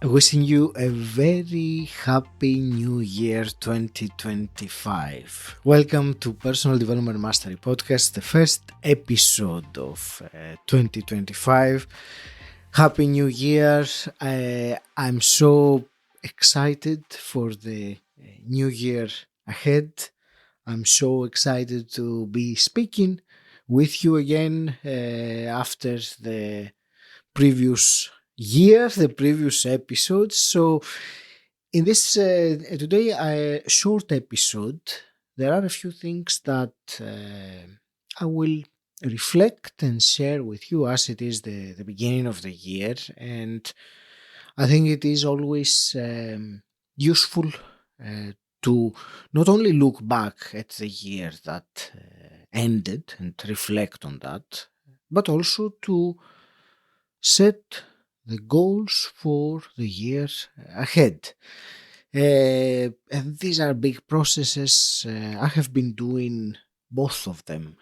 Wishing you a very happy new year 2025. Welcome to Personal Development Mastery Podcast, the first episode of 2025. Happy New Year. I'm so excited for the new year ahead. I'm so excited to be speaking with you again after the previous year, the previous episodes. So in this today short episode, there are a few things that I will reflect and share with you as it is the beginning of the year. And I think it is always useful to not only look back at the year that ended and reflect on that, but also to set the goals for the year ahead. And these are big processes. I have been doing both of them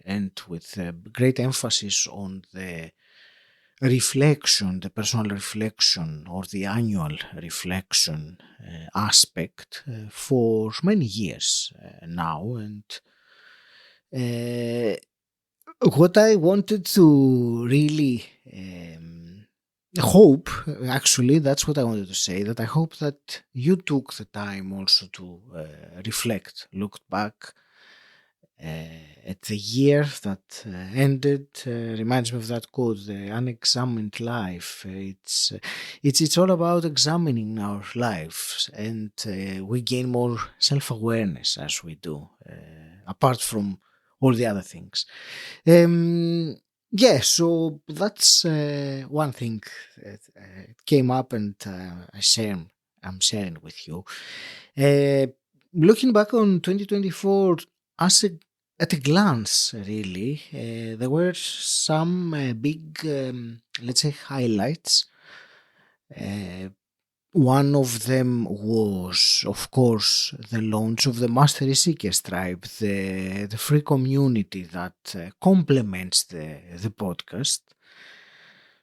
and with great emphasis on the reflection, the personal reflection or the annual reflection aspect for many years now. And what I wanted to really hope, actually, that's what I wanted to say, that I hope that you took the time also to reflect, looked back at the year that ended. Reminds me of that quote, the unexamined life. It's all about examining our lives, and we gain more self-awareness as we do, apart from all the other things. Yeah, so that's one thing that came up, and I'm sharing with you. Looking back on 2024, at a glance, really, there were some big, let's say, highlights. One of them was, of course, the launch of the Mastery Seekers Tribe, the free community that complements the podcast.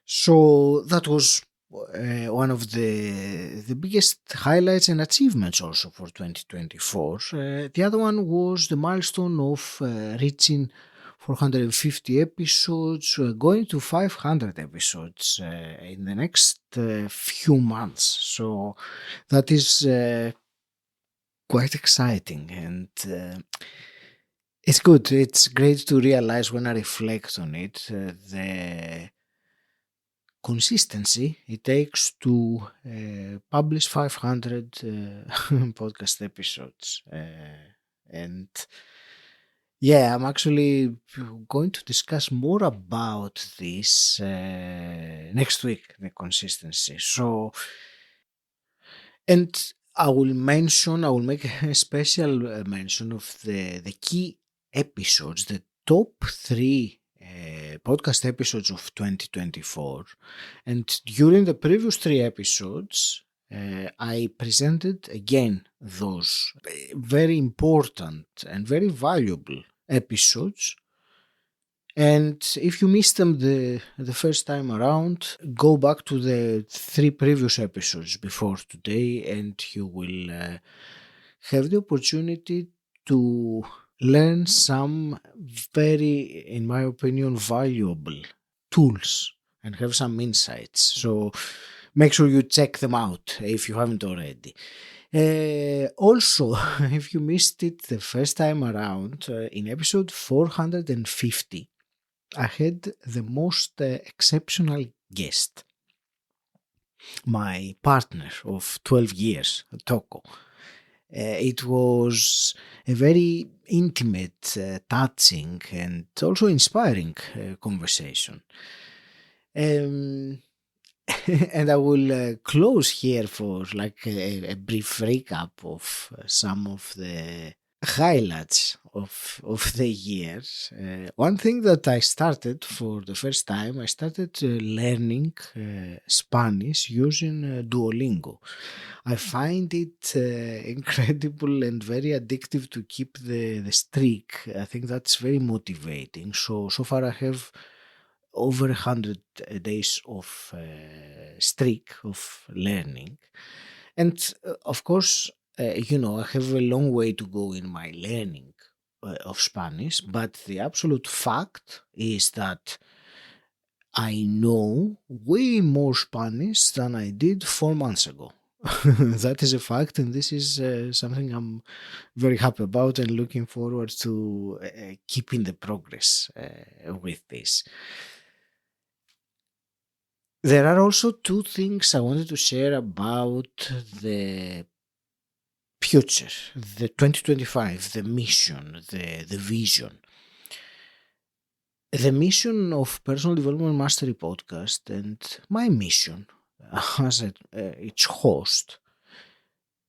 So that was one of the biggest highlights and achievements also for 2024. The other one was the milestone of reaching 450 episodes, going to 500 episodes in the next few months. So that is quite exciting, and it's good. It's great to realize when I reflect on it, the consistency it takes to publish 500 podcast episodes. And yeah, I'm actually going to discuss more about this next week, the consistency. So, and I will make a special mention of the key episodes, the top 3 podcast episodes of 2024. And during the previous 3 episodes, I presented again those very important and very valuable episodes. And if you missed them the first time around, go back to the 3 previous episodes before today, and you will have the opportunity to learn some very, in my opinion, valuable tools and have some insights. So make sure you check them out if you haven't already. Also, if you missed it the first time around, in episode 450, I had the most exceptional guest, my partner of 12 years, Toko. It was a very intimate, touching, and also inspiring conversation. And I will close here for like a brief recap of some of the highlights of the year. One thing that I started for the first time, I started learning Spanish using Duolingo. I find it incredible and very addictive to keep the streak. I think that's very motivating. So far I have over 100 days of streak of learning. And of course, I have a long way to go in my learning of Spanish, but the absolute fact is that I know way more Spanish than I did 4 months ago. That is a fact, and this is something I'm very happy about and looking forward to keeping the progress with this. There are also two things I wanted to share about the future, the 2025, the mission, the vision. The mission of Personal Development Mastery Podcast and my mission as its host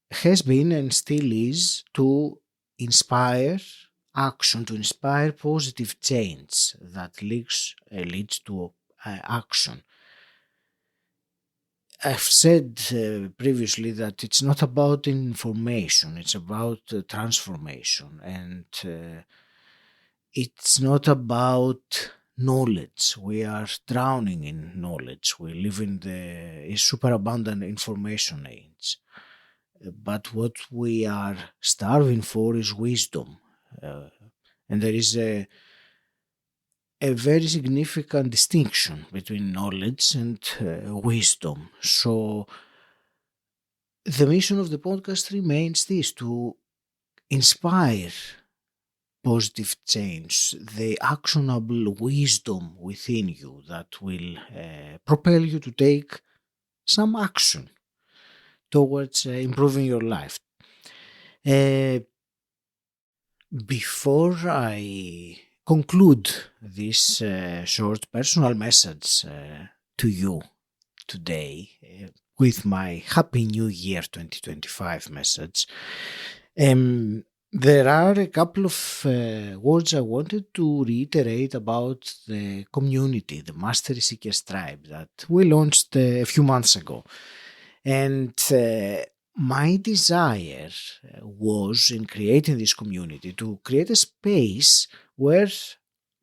has been and still is to inspire action, to inspire positive change that leads to action. I've said previously that it's not about information, it's about transformation, and it's not about knowledge. We are drowning in knowledge. We live in the super abundant information age. But what we are starving for is wisdom. And there is a very significant distinction between knowledge and wisdom. So the mission of the podcast remains this: to inspire positive change, the actionable wisdom within you that will propel you to take some action towards improving your life. Before I conclude this short personal message to you today with my Happy New Year 2025 message, there are a couple of words I wanted to reiterate about the community, the Mastery Seekers Tribe that we launched a few months ago. And my desire was, in creating this community, to create a space where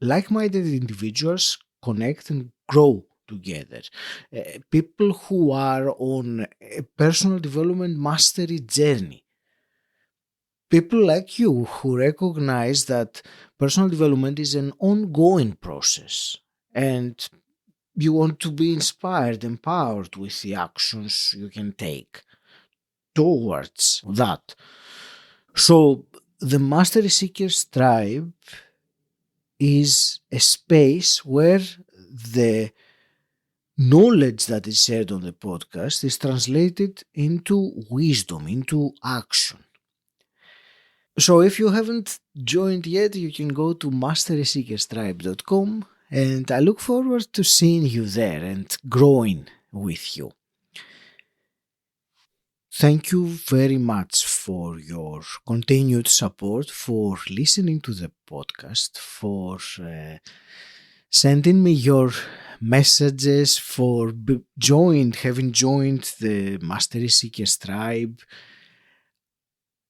like-minded individuals connect and grow together. People who are on a personal development mastery journey. People like you who recognize that personal development is an ongoing process and you want to be inspired, empowered with the actions you can take towards that. So the Mastery Seekers Tribe is a space where the knowledge that is shared on the podcast is translated into wisdom, into action. So if you haven't joined yet, you can go to masteryseekerstribe.com, and I look forward to seeing you there and growing with you. Thank you very much for your continued support, for listening to the podcast, for sending me your messages, for having joined the Mastery Seekers Tribe.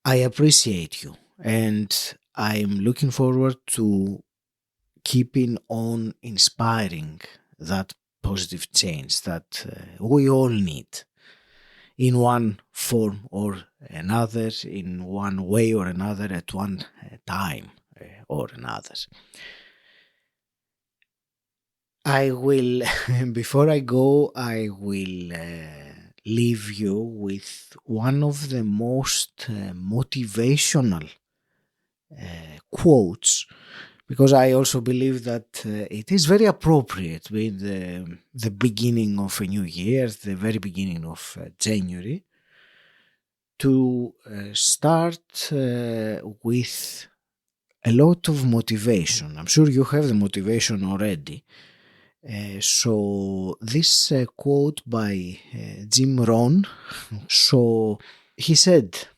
I appreciate you, and I'm looking forward to keeping on inspiring that positive change that we all need in one form or another, in one way or another, at one time or another. I will, before I go, I will leave you with one of the most motivational quotes, because I also believe that it is very appropriate with the beginning of a new year, the very beginning of January, to start with a lot of motivation. I'm sure you have the motivation already. So this quote by Jim Rohn, so he said,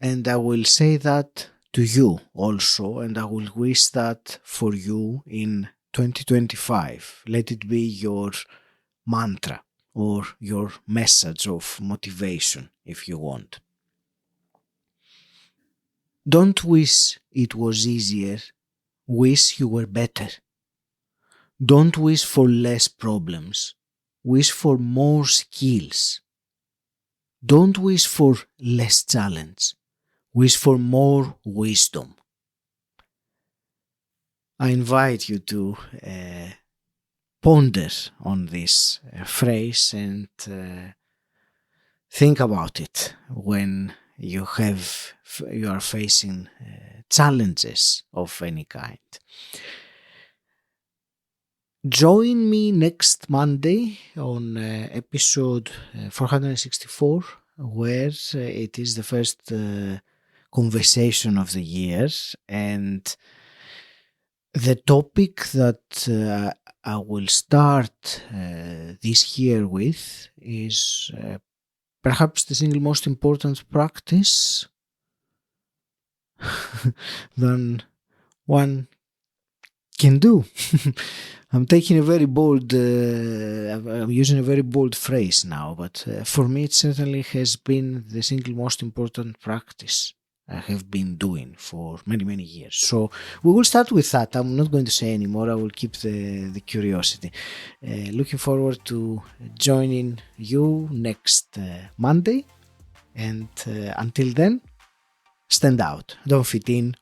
and I will say that to you also, and I will wish that for you in 2025. Let it be your mantra or your message of motivation if you want. Don't wish it was easier, wish you were better. Don't wish for less problems. Wish for more skills. Don't wish for less challenge. Wish for more wisdom. I invite you to ponder on this phrase and think about it when you are facing challenges of any kind. Join me next Monday on episode 464, where it is the first conversation of the year, and the topic that I will start this year with is perhaps the single most important practice than one can do. I'm taking a very bold, I'm using a very bold phrase now, but for me it certainly has been the single most important practice I have been doing for many, many years. So we will start with that. I'm not going to say any more. I will keep the curiosity. Looking forward to joining you next Monday. And until then, stand out. Don't fit in.